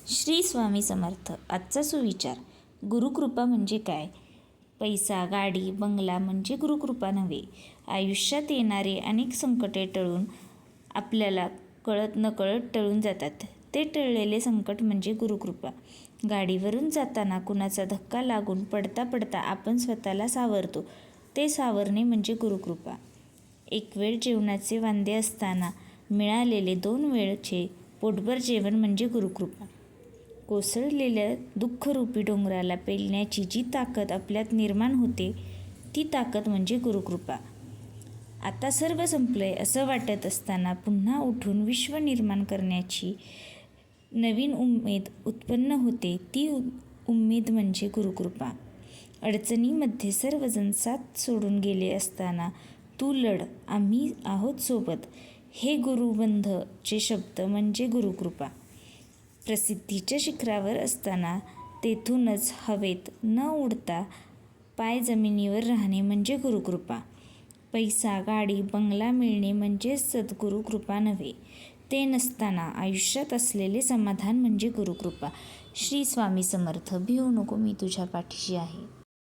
श्री स्वामी समर्थ. आजचा सुविचार. गुरुकृपा म्हणजे काय? पैसा, गाडी, बंगला म्हणजे गुरुकृपा नव्हे. आयुष्यात येणारे अनेक संकटे टळून आपल्याला कळत नकळत टळून जातात. ते टळलेले संकट म्हणजे गुरुकृपा. गाडीवरून जाताना कुणाचा धक्का लागून पडता पडता आपण स्वतःला सावरतो, ते सावरणे म्हणजे गुरुकृपा. एक वेळ जेवणाचे वांदे असताना मिळालेले 2 वेळचे पोटभर जेवण म्हणजे गुरुकृपा. कोसळलेल्या दुःखरूपी डोंगराला पेलण्याची जी ताकद आपल्यात निर्माण होते, ती ताकद म्हणजे गुरुकृपा. आता सर्व संपलंय असं वाटत असताना पुन्हा उठून विश्व निर्माण करण्याची नवीन उमेद उत्पन्न होते, ती उमेद म्हणजे गुरुकृपा. अडचणीमध्ये सर्वजण साथ सोडून गेले असताना तू लढ, आम्ही आहोत सोबत, हे गुरुबंधचे शब्द म्हणजे गुरुकृपा. प्रसिद्धीच्या शिखरावर असताना तेथूनच हवेत न उडता पाय जमिनीवर राहणे म्हणजे गुरुकृपा. पैसा, गाडी, बंगला मिळणे म्हणजे सद्गुरू कृपा नव्हे. ते नसताना आयुष्यात असलेले समाधान म्हणजे गुरुकृपा. श्री स्वामी समर्थ. भिवू नको, मी तुझ्या पाठीशी आहे.